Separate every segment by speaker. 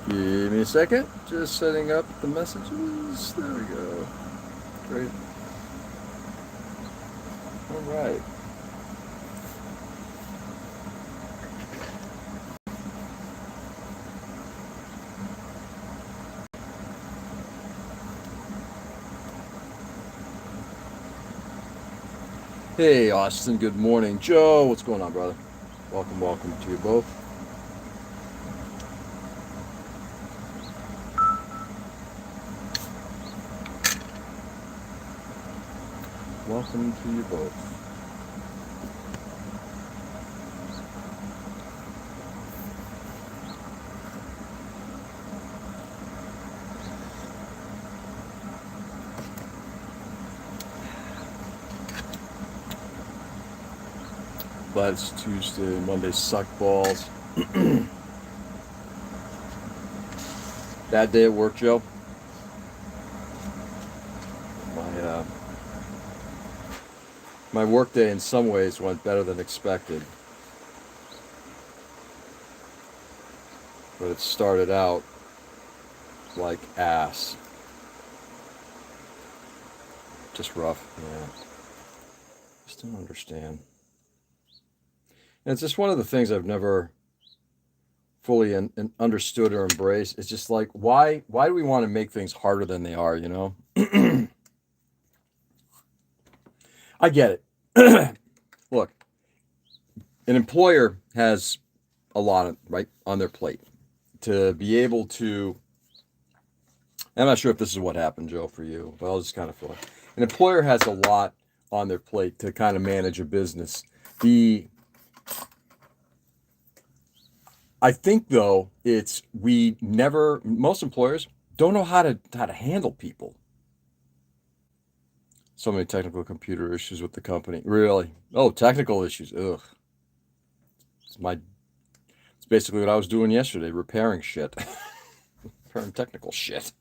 Speaker 1: Give me a second. Just setting up the messages. There we go. Great. All right. Hey, Austin. Good morning. Joe, what's going on, brother? Welcome to you both. Welcome to you both. Glad it's Tuesday. Monday suck balls. Bad day at work, Joe. My my work day in some ways went better than expected, but it started out like ass. Just rough. Yeah. Just don't understand. And it's just one of the things I've never fully understood or embraced. It's just like why do we want to make things harder than they are? I get it. Look, an employer has a lot of, right, on their plate to be able to. I'm not sure if this is what happened, Joe, for you, but I'll just kind of feel it. An employer has a lot on their plate to kind of manage a business. The I think though it's we never most employers don't know how to handle people. So many technical computer issues with the company. Really? Oh, technical issues. Ugh. It's my it's basically what I was doing yesterday, repairing shit. Repairing technical shit.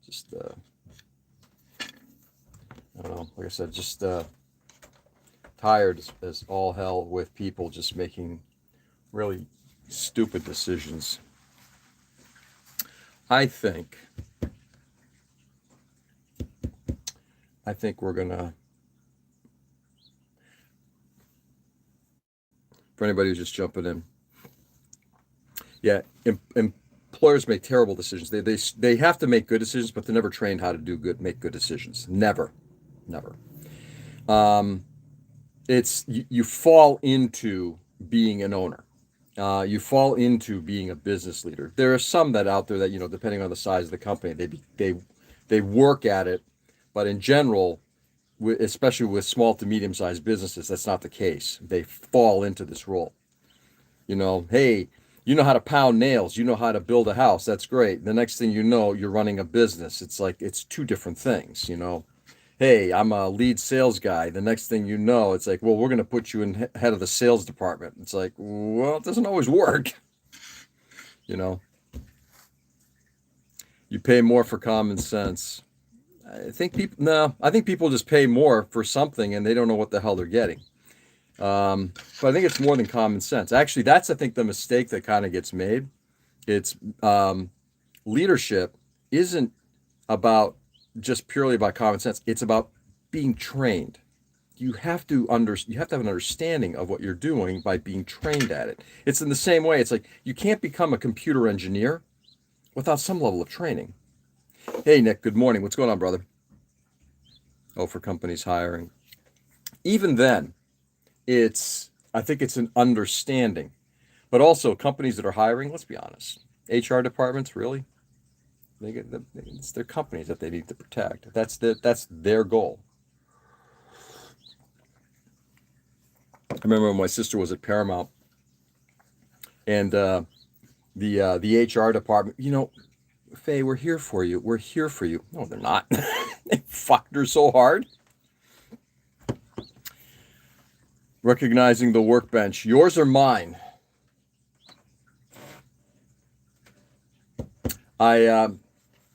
Speaker 1: Just I don't know, like I said, just tired as all hell with people just making really stupid decisions. I think I think we're gonna, for anybody who's just jumping in, yeah, employers make terrible decisions. They have to make good decisions, but they're never trained how to make good decisions. Never, never. Um, it's you fall into being an owner. You fall into being a business leader. There are some that out there that depending on the size of the company, they work at it, but in general, especially with small to medium sized businesses, that's not the case. They fall into this role. Hey, you know how to pound nails, you know how to build a house. That's great. The next thing you know, you're running a business. It's like it's two different things. Hey, I'm a lead sales guy. The next thing you know, it's like, well, we're going to put you in head of the sales department. It's like, well, it doesn't always work. You know, you pay more for common sense. I think people just pay more for something and they don't know what the hell they're getting. But I think it's more than common sense. Actually, that's, I think, the mistake that kind of gets made. It's leadership isn't about just purely about common sense. It's about being trained. You have to have an understanding of what you're doing by being trained at it. It's in the same way. It's like you can't become a computer engineer without some level of training. Hey, Nick, good morning. What's going on, brother? Oh, for companies hiring. Even then, I think it's an understanding. But also companies that are hiring, let's be honest. HR departments, really? It's their companies that they need to protect. That's their goal. I remember when my sister was at Paramount and the HR department, Faye, we're here for you. We're here for you. No, they're not. They fucked her so hard. Recognizing the workbench. Yours or mine?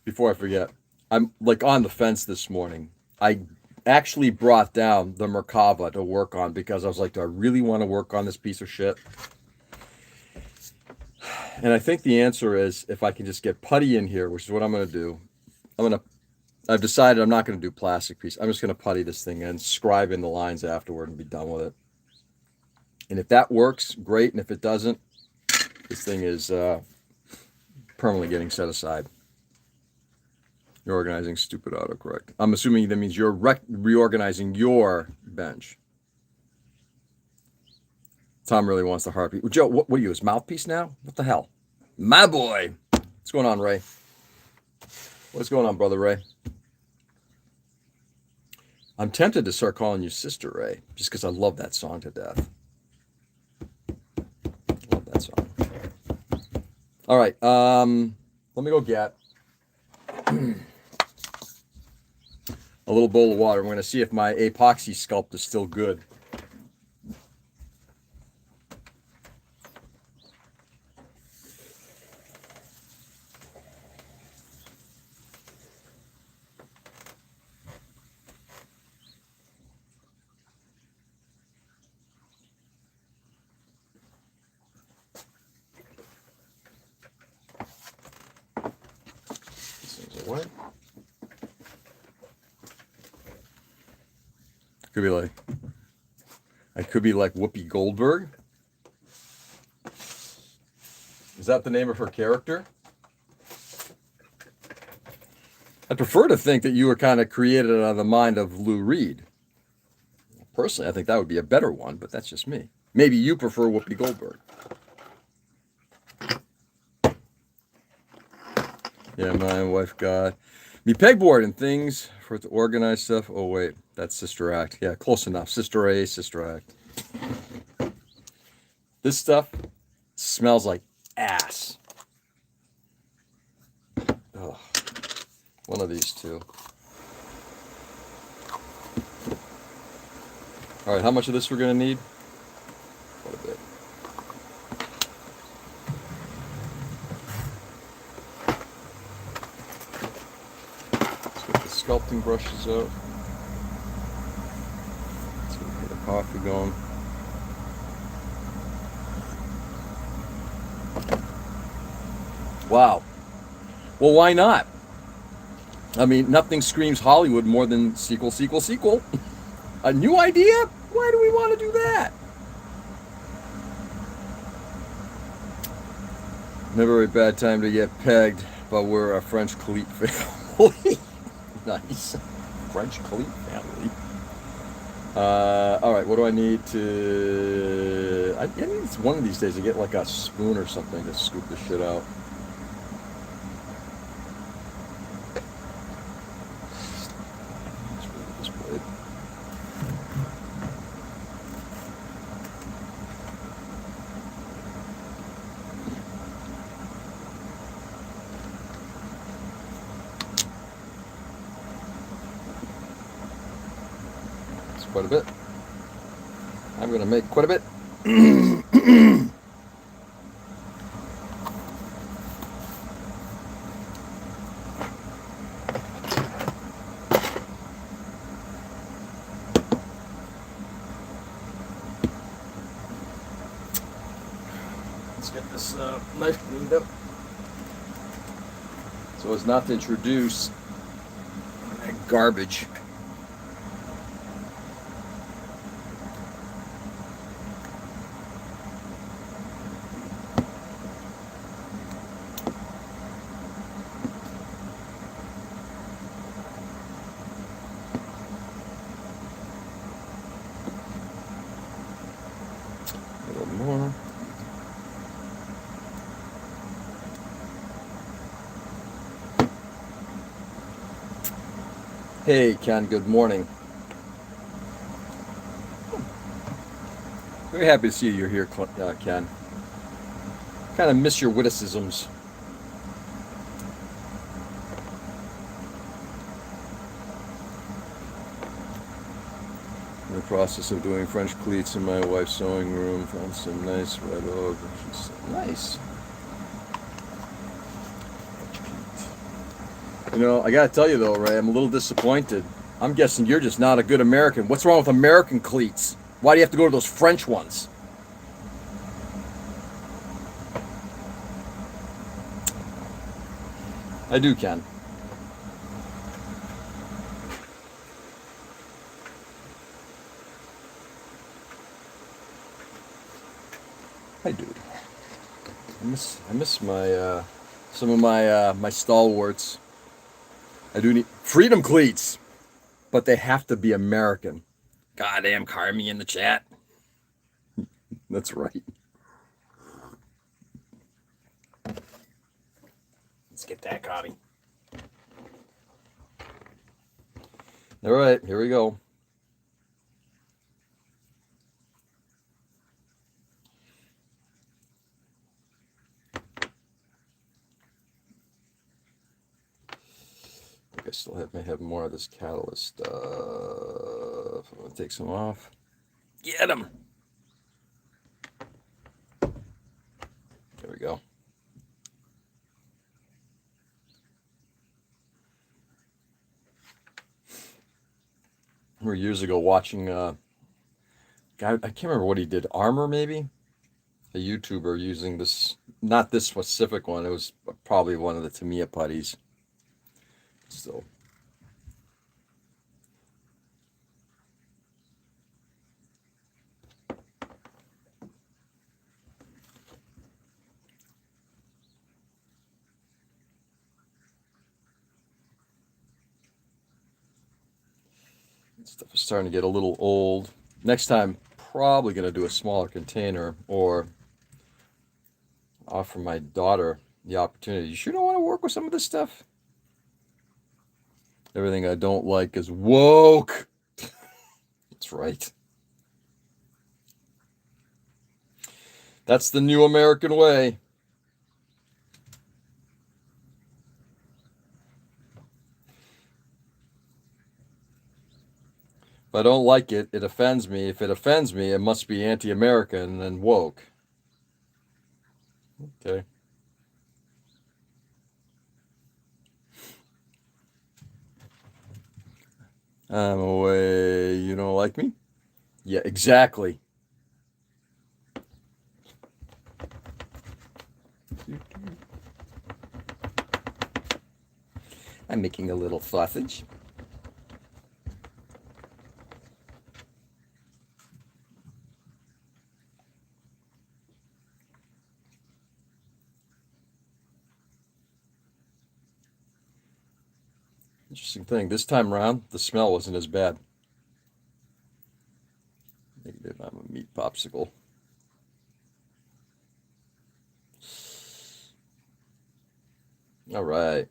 Speaker 1: Before I forget, I'm like on the fence this morning. I actually brought down the Merkava to work on because I was like, do I really want to work on this piece of shit? And I think the answer is if I can just get putty in here, which is what I'm going to do. I've decided I'm not going to do plastic piece. I'm just going to putty this thing and scribe in the lines afterward and be done with it. And if that works, great. And if it doesn't, this thing is permanently getting set aside. You're organizing stupid autocorrect. I'm assuming that means you're reorganizing your bench. Tom really wants the heartbeat. Well, Joe, what are you, his mouthpiece now? What the hell? My boy. What's going on, Ray? What's going on, brother Ray? I'm tempted to start calling you Sister Ray, just because I love that song to death. Love that song. All right, let me go get a little bowl of water. I'm going to see if my epoxy sculpt is still good. What? I could be like Whoopi Goldberg. Is that the name of her character? I prefer to think that you were kind of created out of the mind of Lou Reed. Personally, I think that would be a better one, but that's just me. Maybe you prefer Whoopi Goldberg. Yeah, my wife got me pegboard and things for it to organize stuff. Oh, wait, that's Sister Act. Yeah, close enough. Sister A, Sister Act. This stuff smells like ass. Oh, one of these two. All right, how much of this we're going to need? Quite a bit. Sculpting brushes out. Let's get the coffee going. Wow. Well, why not? I mean, nothing screams Hollywood more than sequel, sequel, sequel. A new idea? Why do we want to do that? Never a bad time to get pegged, but we're a French cleat family. Nice. French cleat family. All right, what do I need to... I need one of these days to get like a spoon or something to scoop this shit out. This blade. Quite a bit. I'm going to make quite a bit. Let's get this knife cleaned up so as not to introduce that garbage. More. Hey Ken, good morning. Very happy to see you're here, Ken. Kind of miss your witticisms. In the process of doing French cleats in my wife's sewing room, found some nice red oak. Nice. You know, I gotta tell you though, Ray, I'm a little disappointed. I'm guessing you're just not a good American. What's wrong with American cleats? Why do you have to go to those French ones? I do, Ken. Hi, dude. I miss my some of my stalwarts. I do need freedom cleats, but they have to be American. Goddamn, Carmi in the chat. That's right. Let's get that, Carmi. All right, here we go. I still may have more of this catalyst stuff. I'm gonna take some off. Get him. There we go. I remember years ago watching guy, I can't remember what he did. Armor, maybe? A YouTuber using this, not this specific one. It was probably one of the Tamiya putties. So stuff is starting to get a little old. Next time, probably going to do a smaller container or offer my daughter the opportunity. You sure don't want to work with some of this stuff? Everything I don't like is woke. That's right. That's the new American way. If I don't like it, it offends me. If it offends me, it must be anti-American and woke. Okay. I'm away. You don't like me? Yeah, exactly. I'm making a little sausage. Interesting thing. This time around, the smell wasn't as bad. Negative. I'm a meat popsicle. All right.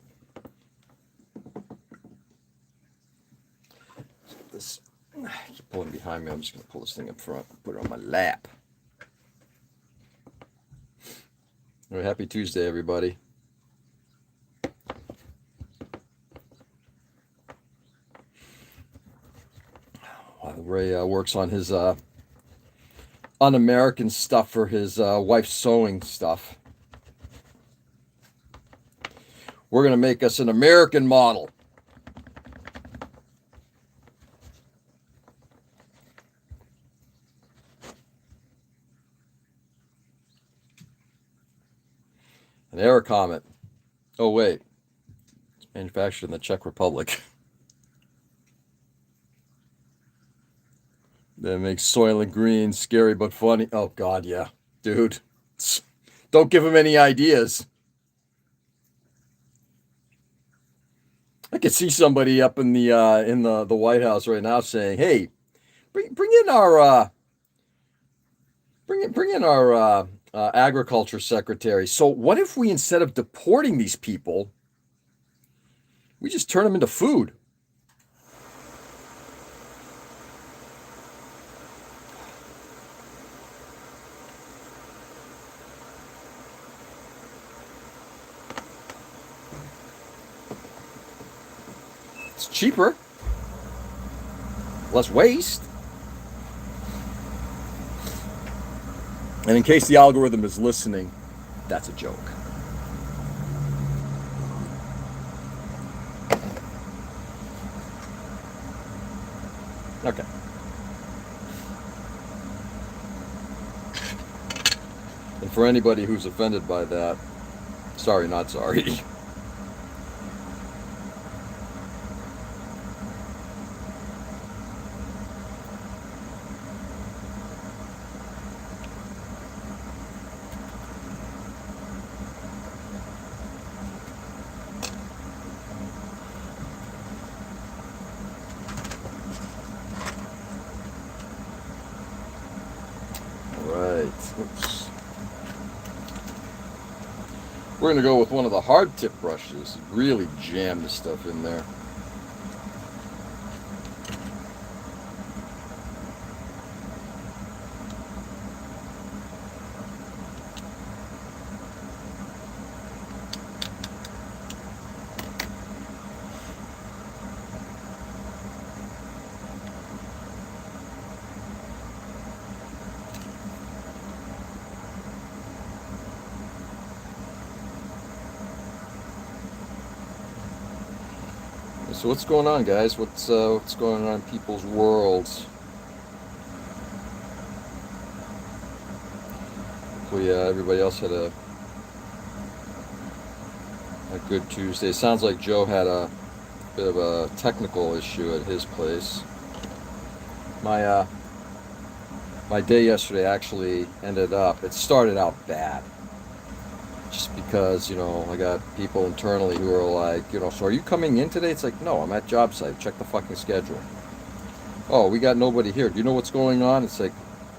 Speaker 1: This, I keep pulling behind me. I'm just going to pull this thing up front, put it on my lap. All right, happy Tuesday, everybody. While Ray works on his un-American stuff for his wife's sewing stuff, we're going to make us an American model. An Airacomet. Oh, wait. It's manufactured in the Czech Republic. That makes Soylent Green scary but funny. Oh, God, yeah. Dude. Don't give him any ideas. I could see somebody up in the White House right now saying, "Hey, bring in our agriculture secretary. So what if we, instead of deporting these people, we just turn them into food?" It's cheaper, less waste. And in case the algorithm is listening, that's a joke. Okay. And for anybody who's offended by that, sorry, not sorry. Oops. We're going to go with one of the hard tip brushes. Really jam the stuff in there. So what's going on, guys? What's going on in people's worlds? Hopefully everybody else had a good Tuesday. Sounds like Joe had a bit of a technical issue at his place. My day yesterday actually it started out bad. Just because, I got people internally who are like, so are you coming in today? It's like, no, I'm at job site. Check the fucking schedule. Oh, we got nobody here. Do you know what's going on? It's like,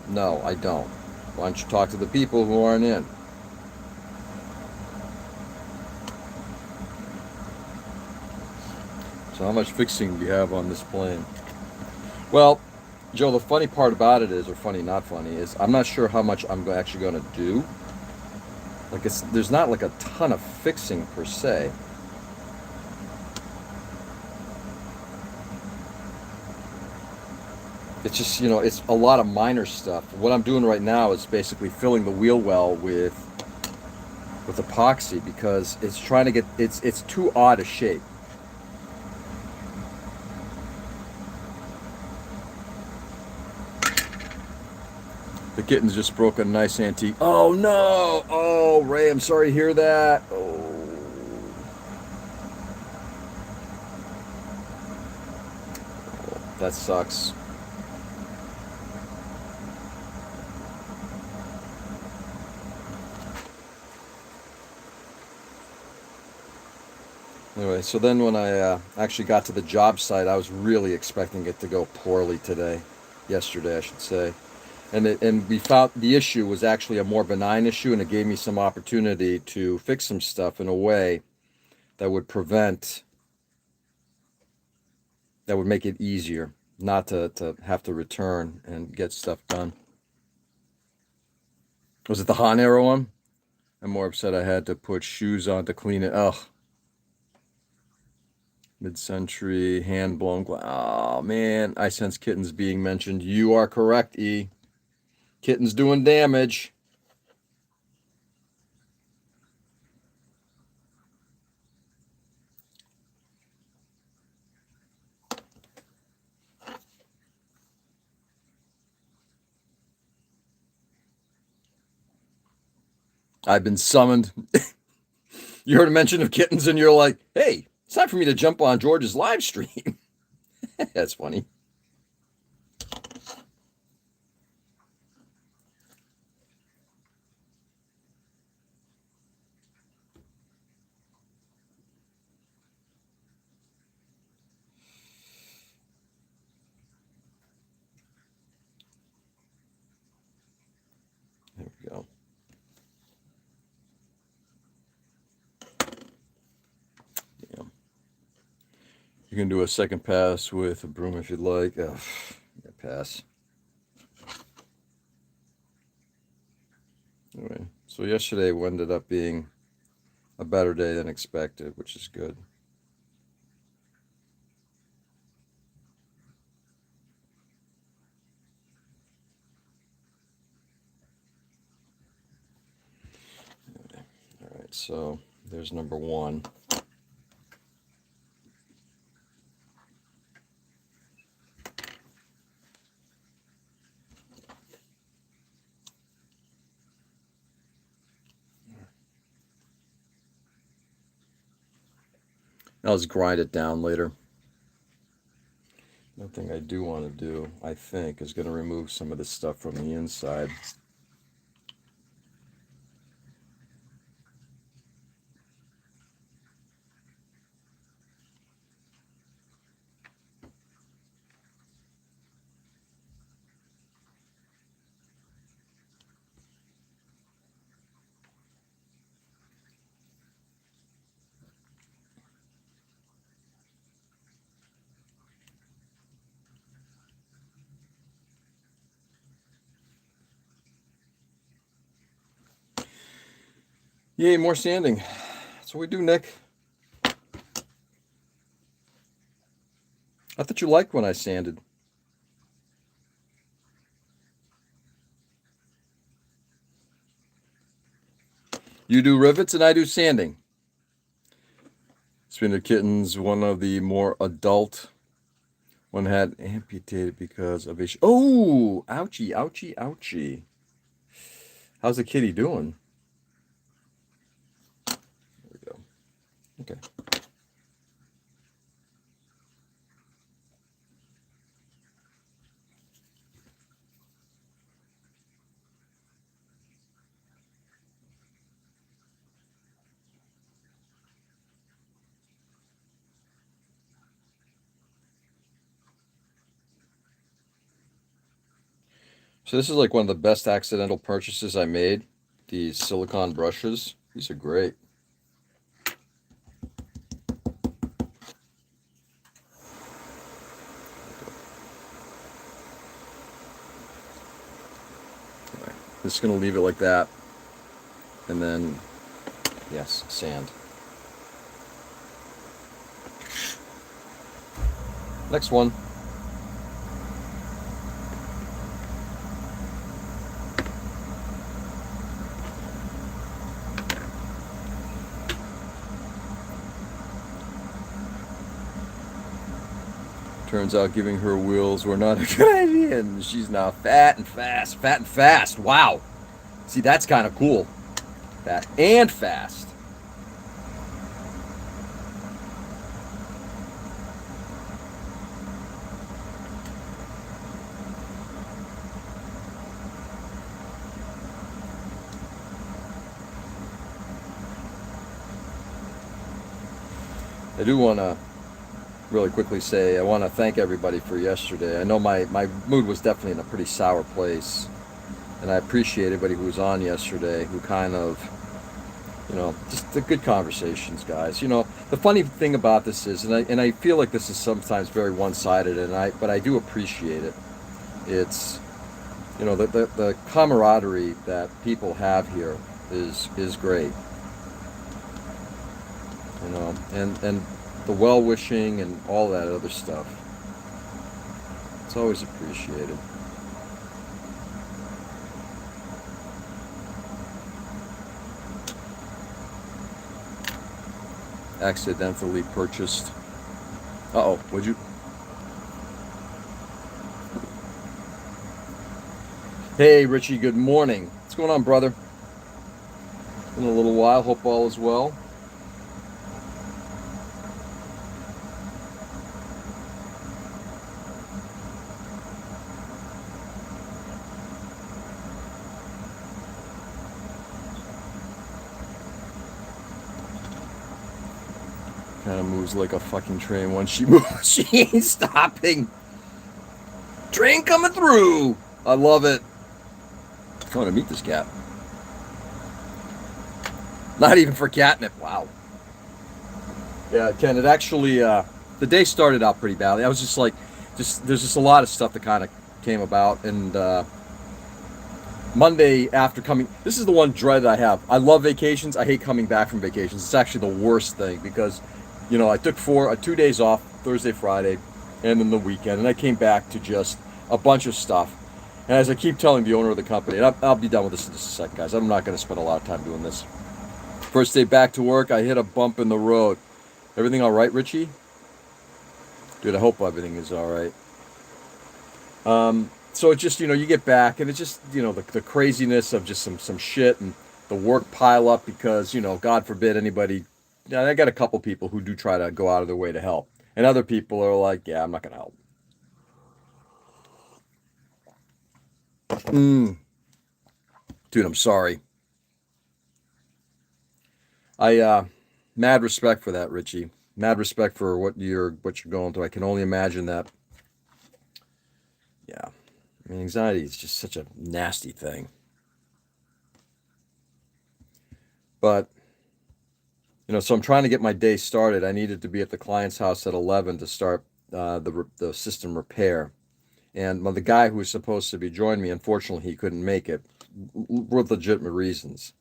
Speaker 1: no, I don't. Why don't you talk to the people who aren't in? So how much fixing do you have on this plane? Well, Joe, the funny part about it is, or funny, not funny, is I'm not sure how much I'm actually going to do. Like there's not like a ton of fixing per se. It's just, it's a lot of minor stuff. What I'm doing right now is basically filling the wheel well with epoxy because it's trying to get, it's too odd a shape. The kitten's just broke a nice antique. Oh no! Oh, Ray, I'm sorry to hear that. Oh. That sucks. Anyway, so then when I actually got to the job site, I was really expecting it to go poorly today. Yesterday, I should say. And we found the issue was actually a more benign issue, and it gave me some opportunity to fix some stuff in a way that would make it easier not to have to return and get stuff done. Was it the Han Arrow one? I'm more upset I had to put shoes on to clean it. Ugh. Mid-century, hand-blown glass. Oh, man. I sense kittens being mentioned. You are correct, E. Kittens doing damage. I've been summoned. You heard a mention of kittens and you're like, hey, it's time for me to jump on George's live stream. That's funny. There we go. Yeah. You can do a second pass with a broom if you'd like. Ugh, yeah, pass. Anyway, so yesterday ended up being a better day than expected, which is good. Okay. All right, so there's number one. I'll just grind it down later. One thing I do want to do, I think, is going to remove some of this stuff from the inside. Yay, more sanding. That's what we do, Nick. I thought you liked when I sanded. You do rivets and I do sanding. Spinner Kittens, one of the more adult. One had amputated because of issue. Oh, ouchie, ouchie, ouchie. How's the kitty doing? There we go. Okay. So this is like one of the best accidental purchases I made. These silicone brushes. These are great. Right. Just going to leave it like that. And then, yes, sand. Next one. Turns out giving her wheels were not a good idea, and she's now fat and fast. Fat and fast. Wow. See, that's kind of cool. Fat and fast. I do want to really quickly say I want to thank everybody for yesterday. I know my mood was definitely in a pretty sour place, and I appreciate everybody who was on yesterday who kind of, just the good conversations, guys. The funny thing about this is, and I feel like this is sometimes very one-sided, but I do appreciate it. It's, the camaraderie that people have here is great. And the well-wishing and all that other stuff. It's always appreciated. Accidentally purchased. Uh-oh, would you? Hey, Richie, good morning. What's going on, brother? Been a little while. Hope all is well. Kind of moves like a fucking train. Once she moves, she ain't stopping. Train coming through. I love it. I want to meet this cat. Not even for catnip. Wow. Yeah, Ken, it actually, the day started out pretty badly. I was just like, there's just a lot of stuff that kind of came about. And Monday after coming, this is the one dread I have. I love vacations. I hate coming back from vacations. It's actually the worst thing because, I took 2 days off, Thursday, Friday, and then the weekend. And I came back to just a bunch of stuff. And as I keep telling the owner of the company, and I'll be done with this in just a second, guys. I'm not going to spend a lot of time doing this. First day back to work, I hit a bump in the road. Everything all right, Richie? Dude, I hope everything is all right. So it just, you get back, and it's just, the craziness of just some shit and the work pile up because, God forbid anybody. I got a couple people who do try to go out of their way to help, and other people are like, yeah, I'm not going to help. Dude, I'm sorry. Mad respect for that, Richie. Mad respect for what you're going through. I can only imagine that. Yeah. I mean, anxiety is just such a nasty thing. But, so I'm trying to get my day started. I needed to be at the client's house at 11 to start the system repair. And the guy who was supposed to be joining me, unfortunately, he couldn't make it, with legitimate reasons.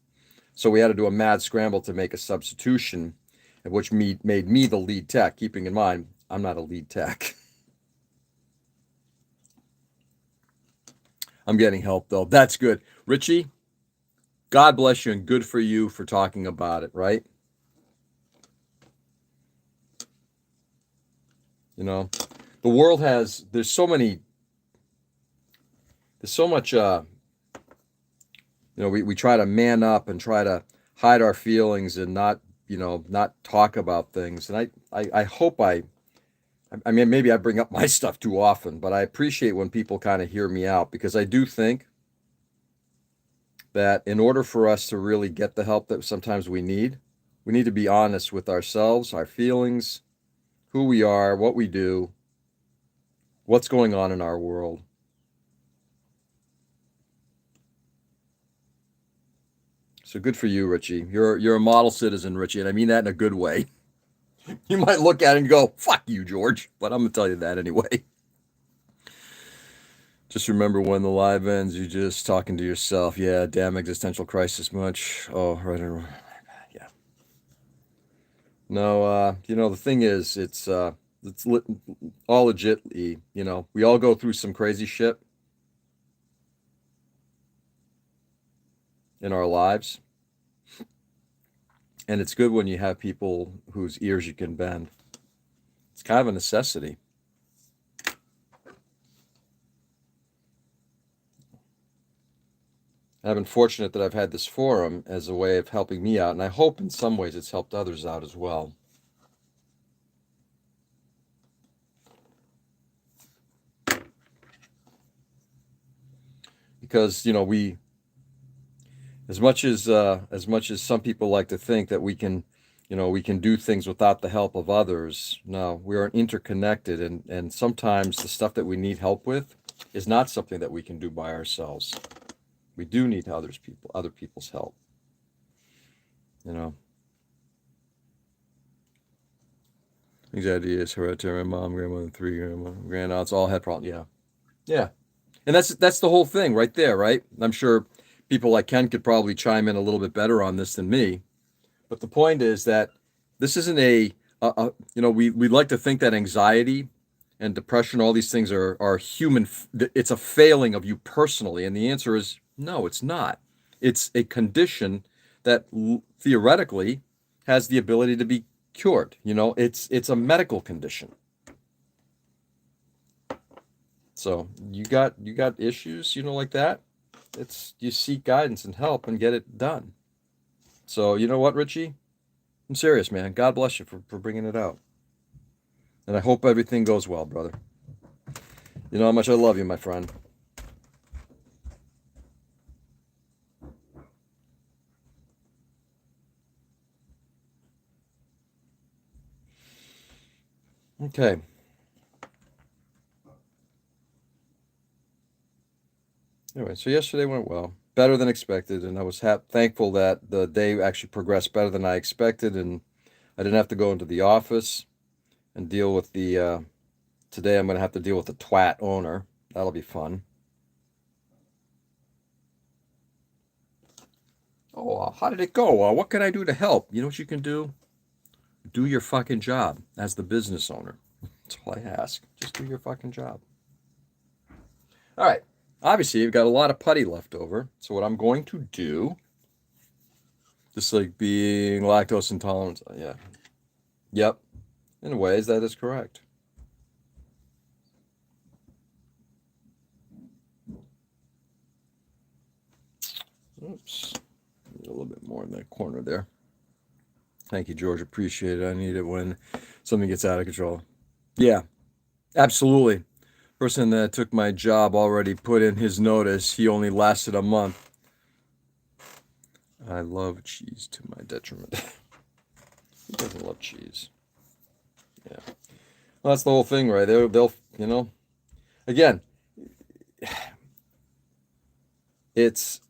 Speaker 1: So we had to do a mad scramble to make a substitution, which made me the lead tech, keeping in mind, I'm not a lead tech. I'm getting help, though. That's good. Richie, God bless you and good for you for talking about it, right? You know, the world there's so much, we try to man up and try to hide our feelings and not talk about things. And I hope I mean, maybe I bring up my stuff too often, but I appreciate when people kind of hear me out, because I do think that in order for us to really get the help that sometimes we need to be honest with ourselves, our feelings, who we are, what we do, what's going on in our world. So good for you, Richie. You're a model citizen, Richie, and I mean that in a good way. You might look at it and go, "Fuck you, George," but I'm gonna tell you that anyway. Just remember, when the live ends, you're just talking to yourself. Yeah, damn existential crisis much. Oh, right. Yeah. No, the thing is, it's all legitly, we all go through some crazy shit in our lives. And it's good when you have people whose ears you can bend. It's kind of a necessity. I've been fortunate that I've had this forum as a way of helping me out, and I hope in some ways it's helped others out as well. Because, as much as some people like to think that we can do things without the help of others. No, we are interconnected, and sometimes the stuff that we need help with is not something that we can do by ourselves. We do need other people's help. You know, anxiety is hereditary. My mom, grandmother, three grandaunts all had problems. Yeah, yeah, and that's the whole thing right there, right? I'm sure people like Ken could probably chime in a little bit better on this than me. But the point is that this isn't we like to think that anxiety and depression, all these things are human. It's a failing of you personally. And the answer is no, it's not. It's a condition that theoretically has the ability to be cured. It's a medical condition. So you got issues, like that. It's you seek guidance and help and get it done. So you know what, Richie? I'm serious, man. God bless you for bringing it out. And I hope everything goes well, brother. You know how much I love you, my friend. Okay. Anyway, so yesterday went well, better than expected, and I was thankful that the day actually progressed better than I expected, and I didn't have to go into the office and deal with the. Today I'm going to have to deal with the twat owner. That'll be fun. Oh, how did it go? What can I do to help? You know what you can do? Do your fucking job as the business owner. That's all I ask. Just do your fucking job. All right. Obviously, you've got a lot of putty left over. So what I'm going to do, just like being lactose intolerant, yeah. Yep. In ways, that is correct. Oops. A little bit more in that corner there. Thank you, George. Appreciate it. I need it when something gets out of control. Yeah, absolutely. Person that took my job already put in his notice. He only lasted a month. I love cheese to my detriment. Who doesn't love cheese? Yeah. Well, that's the whole thing, right? They'll again, it's,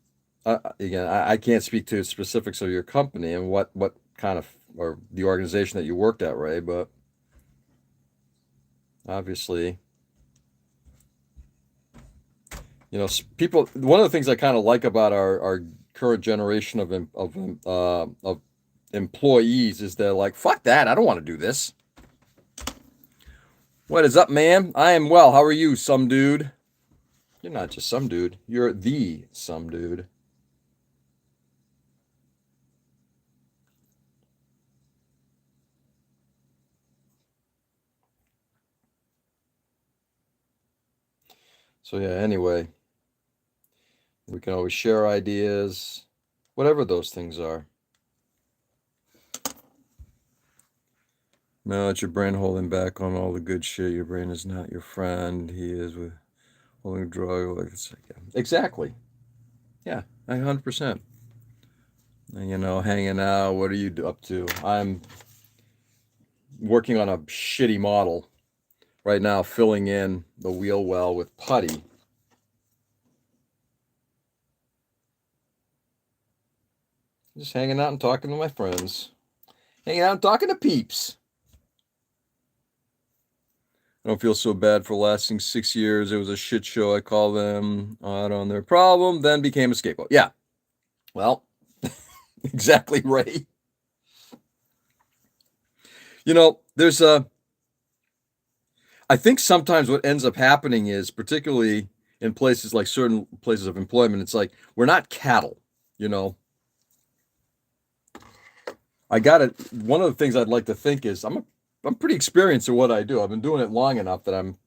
Speaker 1: again, I can't speak to specifics of your company and what kind of, or the organization that you worked at, Ray, but obviously, people, one of the things I kind of like about our current generation of employees is they're like, fuck that, I don't want to do this. What is up, man? I am well. How are you, some dude? You're not just some dude. You're the some dude. So yeah, anyway, we can always share ideas, whatever those things are. No, it's your brain holding back on all the good shit. Your brain is not your friend. He is with holding a drug. Like it's like, yeah. Exactly. Yeah, 100%. You know, hanging out. What are you up to? I'm working on a shitty model right now, filling in the wheel well with putty. Just hanging out and talking to my friends. Hanging out and talking to peeps. I don't feel so bad for lasting 6 years. It was a shit show. I call them out on their problem, then became a scapegoat. Yeah. Well, exactly right. You know, I think sometimes what ends up happening is, particularly in places like certain places of employment, it's like, we're not cattle, you know. One of the things I'd like to think is I'm pretty experienced at what I do. I've been doing it long enough that I'm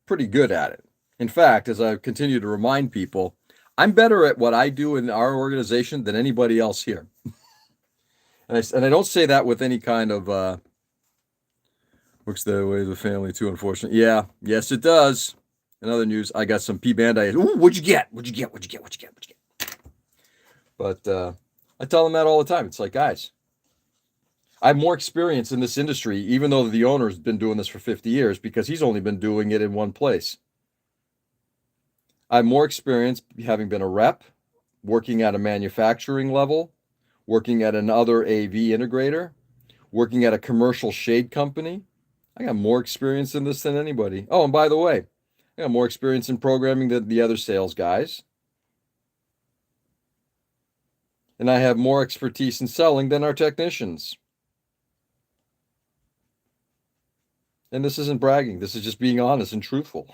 Speaker 1: pretty good at it. In fact, as I continue to remind people, I'm better at what I do in our organization than anybody else here. And I don't say that with any kind of works that way the family too, unfortunately. Yeah, yes, it does. In other news, I got some P Band-Aids. Ooh, what'd you get? What'd you get? What'd you get? What'd you get? What'd you get? But I tell them that all the time. It's like, guys, I have more experience in this industry, even though the owner's been doing this for 50 years, because he's only been doing it in one place. I have more experience having been a rep, working at a manufacturing level, working at another AV integrator, working at a commercial shade company. I got more experience in this than anybody. Oh, and by the way, I got more experience in programming than the other sales guys. And I have more expertise in selling than our technicians. And this isn't bragging. This is just being honest and truthful.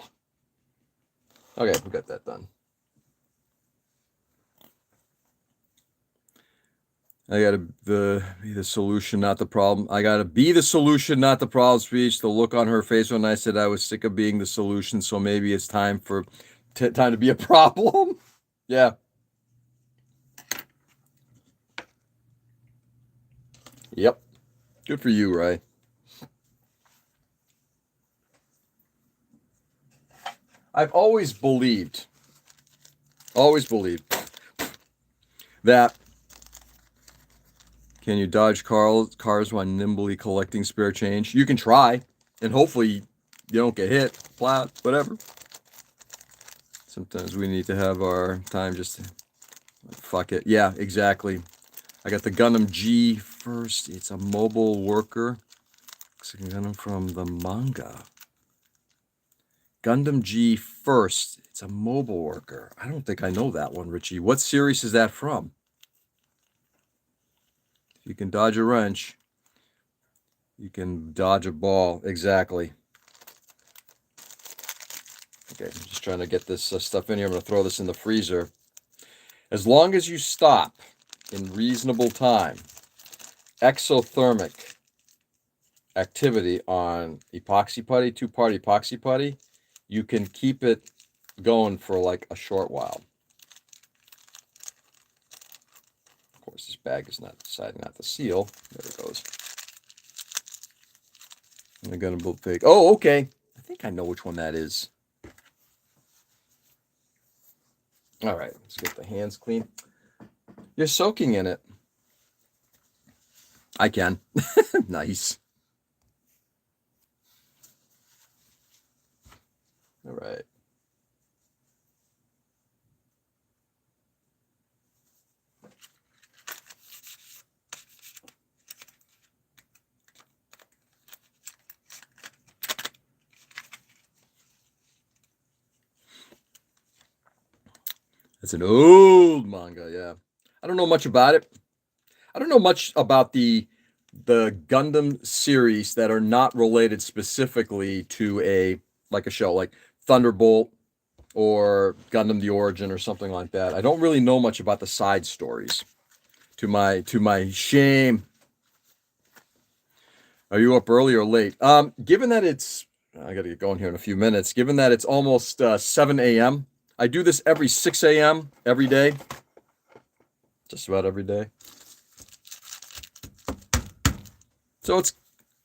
Speaker 1: Okay, we got that done. I gotta be the solution, not the problem. I gotta be the solution, not the problem speech. The look on her face when I said I was sick of being the solution, so maybe it's time to be a problem. Yeah. Yep. Good for you, Ray. I've always believed that can you dodge cars while nimbly collecting spare change? You can try, and hopefully you don't get hit, flat, whatever. Sometimes we need to have our time just to fuck it. Yeah, exactly. I got the Gundam G first. It's a mobile worker. Looks like a Gundam from the manga. Gundam G first. It's a mobile worker. I don't think I know that one, Richie. What series is that from? If you can dodge a wrench, you can dodge a ball. Exactly. Okay, I'm just trying to get this stuff in here. I'm going to throw this in the freezer. As long as you stop in reasonable time, exothermic activity on epoxy putty, two-part epoxy putty, you can keep it going for like a short while. Of course, this bag is not deciding not to seal. There it goes. I'm going to build fake. Oh, okay. I think I know which one that is. All right, let's get the hands clean. You're soaking in it. I can. Nice. All right. It's an old manga, yeah. I don't know much about it. I don't know much about the Gundam series that are not related specifically to a show like Thunderbolt or Gundam the Origin or something like that. I don't really know much about the side stories. To my shame. Are you up early or late? Given that it's I got to get going here in a few minutes. Given that it's almost 7 a.m., I do this every 6 a.m. every day. Just about every day. So it's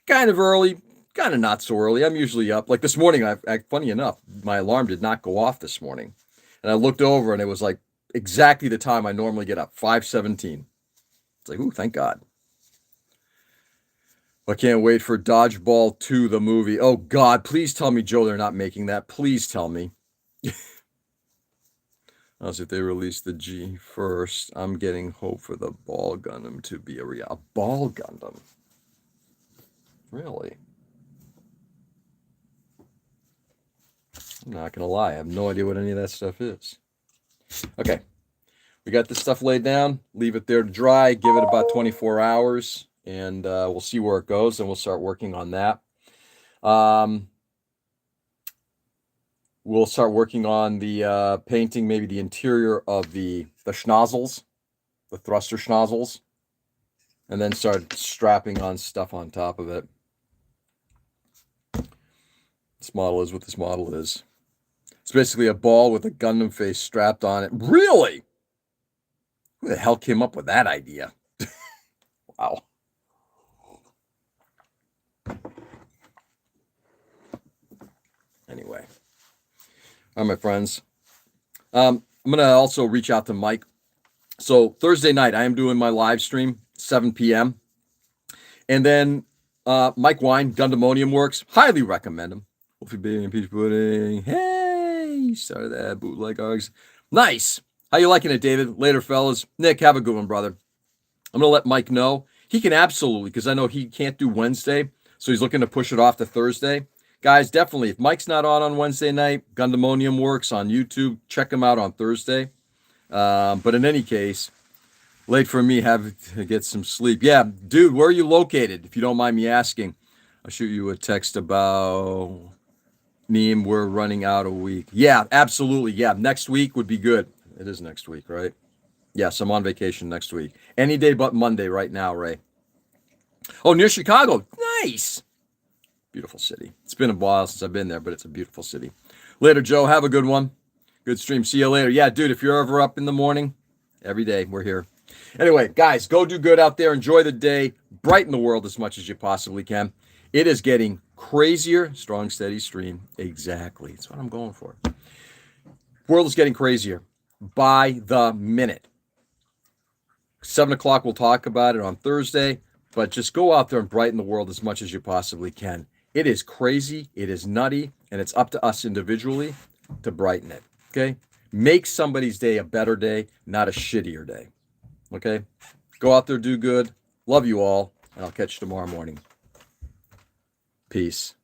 Speaker 1: kind of early, kind of not so early. I'm usually up. Like this morning, funny enough, my alarm did not go off this morning. And I looked over and it was like exactly the time I normally get up, 5:17. It's like, ooh, thank God. I can't wait for Dodgeball 2, the movie. Oh, God, please tell me, Joe, they're not making that. Please tell me. As if they release the G first, I'm getting hope for the Ball Gundam to be a Ball Gundam. Really? I'm not going to lie. I have no idea what any of that stuff is. Okay. We got this stuff laid down. Leave it there to dry. Give it about 24 hours. And we'll see where it goes. And we'll start working on that. We'll start working on the painting, maybe the interior of the schnozzles, the thruster schnozzles. And then start strapping on stuff on top of it. This model is what this model is. It's basically a ball with a Gundam face strapped on it. Really? Who the hell came up with that idea? Wow. Anyway. All right, my friends. I'm going to also reach out to Mike. So Thursday night, I am doing my live stream, 7 p.m. And then Mike Wine, Gundamonium Works. Highly recommend him. Wolfie Baby and Peach Pudding. Hey, started that bootleg args. Nice. How you liking it, David? Later, fellas. Nick, have a good one, brother. I'm going to let Mike know. He can absolutely, because I know he can't do Wednesday, so he's looking to push it off to Thursday. Guys, definitely, if Mike's not on Wednesday night, Gundamonium Works on YouTube. Check him out on Thursday. But in any case, late for me, have to get some sleep. Yeah, dude, where are you located, if you don't mind me asking? I'll shoot you a text about... Neem, we're running out a week. Yeah, absolutely. Yeah, next week would be good. It is next week, right? Yes, I'm on vacation next week. Any day but Monday right now, Ray. Oh, near Chicago. Nice. Beautiful city. It's been a while since I've been there, but it's a beautiful city. Later, Joe. Have a good one. Good stream. See you later. Yeah, dude, if you're ever up in the morning, every day, we're here. Anyway, guys, go do good out there. Enjoy the day. Brighten the world as much as you possibly can. It is getting crazier. Strong, steady stream. Exactly. That's what I'm going for. World is getting crazier by the minute. 7 o'clock, we'll talk about it on Thursday. But just go out there and brighten the world as much as you possibly can. It is crazy. It is nutty. And it's up to us individually to brighten it. Okay? Make somebody's day a better day, not a shittier day. Okay? Go out there, do good. Love you all. And I'll catch you tomorrow morning. Peace.